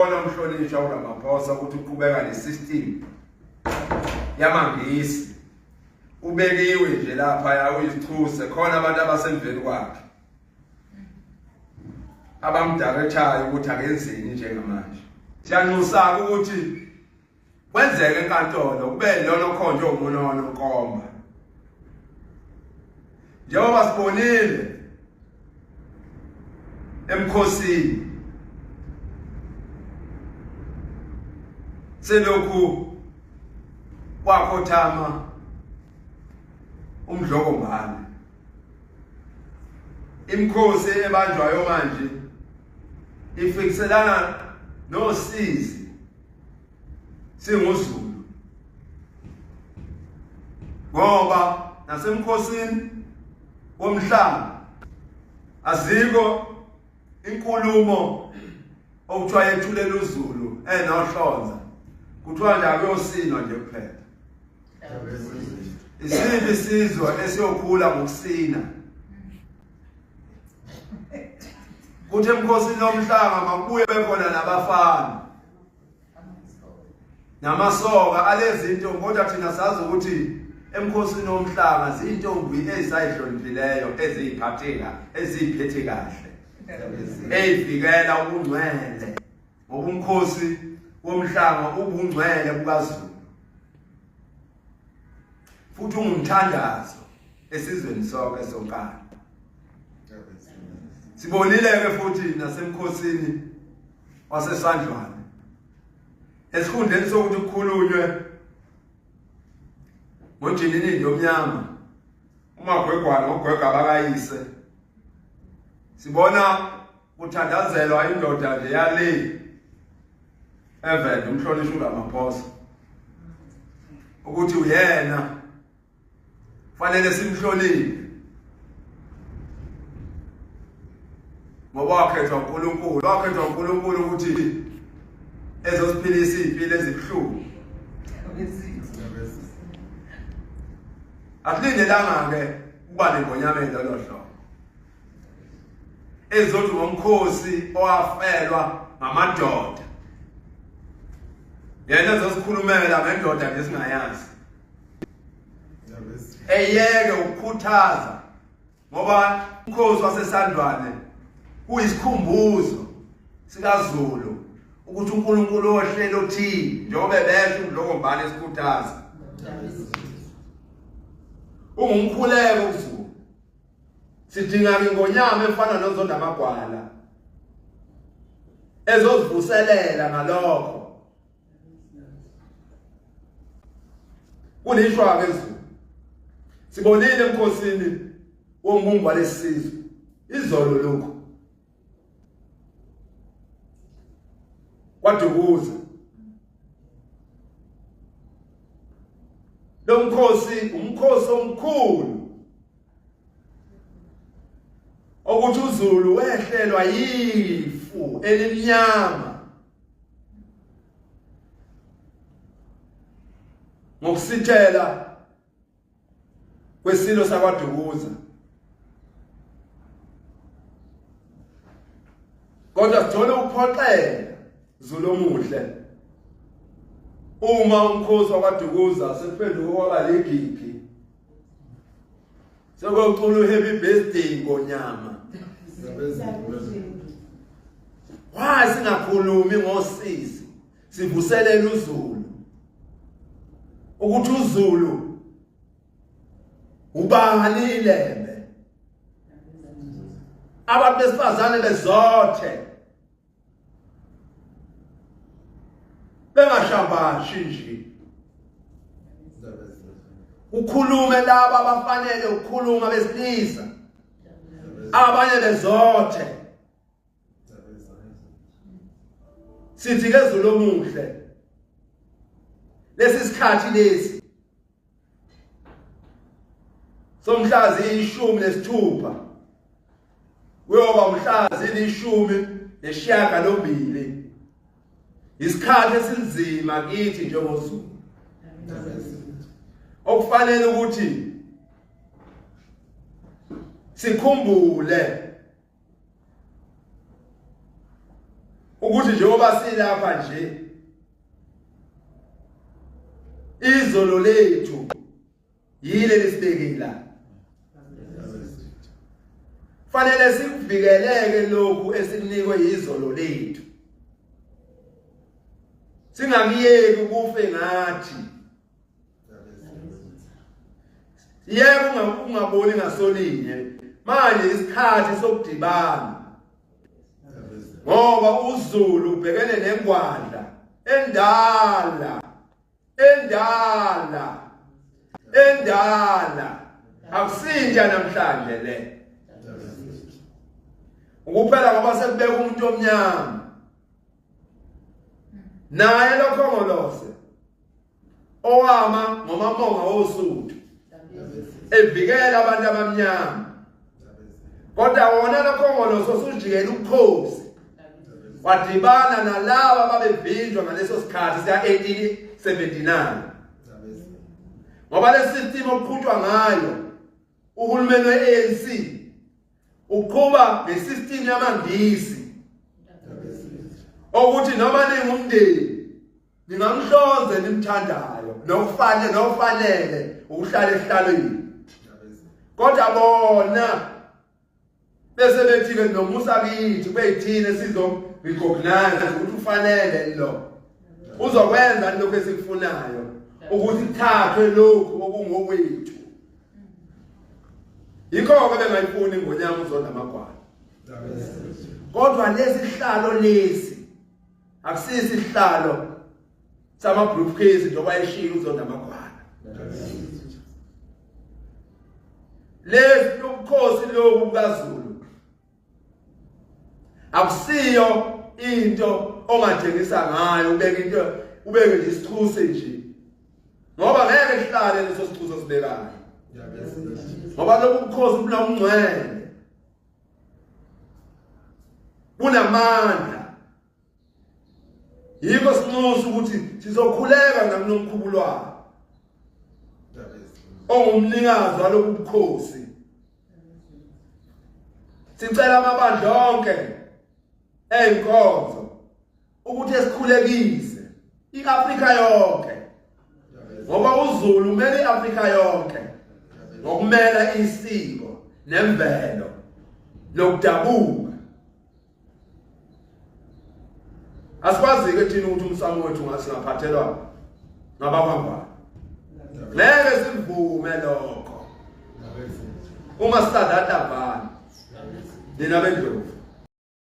Bona umhlonishwa uRamaphosa ukuthi uqhubeka nesystem yamangisi ubekiwe nje lapha uyisithuse khona abantu abasemveni kwakhe abamdirectayo ukuthi akenzeni njengamanje. Siyanxusa ukuthi kwenzeke enkantolo kube lona okhonje umunono nkomba. Njengoba sibonile emkhosini selokhu wakhothama umdlokombane imkhosi ebanjwayo manje ifikiselana nosizi singuZulu ngoba nasemkhosini womhlanga aziko inkulumo okuthiwa yethulela uZulu enohlonza kuthiwa nje akuyosinwa nje kuphela. Isiphi isizwe esiyokhula ngokusina kuthi emkhosini womhlanga makubuye bekhona nabafana namasoka alezinto kodwa thina sazi ukuthi emkhosini womhlanga zintombi ezisayihloniphileyo eziyiphatheka eziphethe kahle ezivikela ubungcwele ngoba umkhosi womhlanga ubungcwele bukaZulu futhi ungumthandazo esizweni sonke sonkana. Sibonile ke futhi nasemkhosini waseSandlwane esikhundleni sokuthi kukhulunywe ngoJinini yomnyama uMagwegwana ogwega bakayise sibona kuthandazelwa indoda nje yale evele umhlonishwa uRamaphosa ukuthi uyena fanele simhloniphe ngoba wakhethwa uNkulunkulu ukuthi ezosiphilisa impilo ezibuhlungu. Akulindelanga ke ukuba nengonyameni lolo hlobo ezothi ngomkhosi owafelwa ngamadoda yena ezosikhulumela ngendoda ngesingayazi eyeke ukukhuthaza ngoba umkhosi waseSandlwane kuyisikhumbuzo sikaZulu ukuthi uNkulunkulu ohlelo othini njengoba besho umdlokombane esikhuthaza ungumkhuleko uZulu sidinga ingonyama efana noZonda Magwala ezozivuselela ngalokho kunishwa ke Zulu sibonile emkhosini wombumba lesizwe izolo lokho kwaDukuza lo mkhosi umkhosi omkhulu ukuthi uZulu wehlelwa yifu elimnyama ngokusithela kwesilo sakwaDukuza kodwa sithole ukuphoxela Zulu omuhle uma umkhosi wakwaDukuza sephenduka kwaba legiphi sokucula happy birthday ngonyama why singakhulumi ngosisi sivuselela uZulu ukuthi uZulu ubani ilembe abantu besifazane bezothe bengashambashi nje ukhulume laba abafanele ukukhuluma besilisa abanye bezothe sithi ke Zulu omuhle lesi sikhathi lesi somhlazi 16 kuyoba umhlazi 12 isikhathi esinzima kithi njengoZulu okufanele ukuthi sikhumbule ukuthi njengoba silapha nje izolo lethu yile lisibekela fanele sikuvikeleke lokhu esikunikwe izolo lethu singakiyeki ukufe ngathi yebo ungaboni ngasolinye manje isikhathi sokudibana ngoba uZulu ubhekene nengwanda endala akusinja namhlanje le ukuphela ngoba sekubeka umuntu omnyama naye lokhongolose owama ngomamonga osuthu evikela abantu abamnyama kodwa wona lokhongolose usujikela ukukhosi wadibana nalabo ababevinjwa ngaleso sikhathi siya 1879 ngoba le system okuqhutshwa ngayo uhulumeni weANC uqhuba ngesystem yamangisi ukuthi noma ningumndeni ningamhlonze nimthandayo nokufanele ukuhlala ehlalweni kodwa bona bese bethi ke nomusa kithi beyithine sizo recognize ukuthi ufanele lo uzokwenza lokho esikufunayo ukuthi kuthathwe lokho okungokwethu yikho ke bengayifuni ngonyama uzonda amagwala kodwa lesihlalo lesi akusisi isihlalo sama briefcase njengoba eshila uzonda amagwala lesi lokhosi lokhu kukaZulu akusiyo into ongatshengisa ngayo ubeke nje isithuse nje ngoba ngeke sihlale leso sithuse sibekayo ngoba lokhu ukhosi bunamngcwele bunamandla yikho sinxusa ukuthi sizokhuleka nakunomkhubulwana ongumnikazi walokhu bukhosi sicela amabandla onke enkonzo ukuthi esikhulekise iAfrika yonke ngoba uZulu umele iAfrika yonke ngokumela isiko nemvelo lokudabuka asikwazi ke thina ukuthi umsamo wethu ngasingaphathelwa ngabakwangwana ngeke sivume lokho uma sisadatha bani nina bendlovu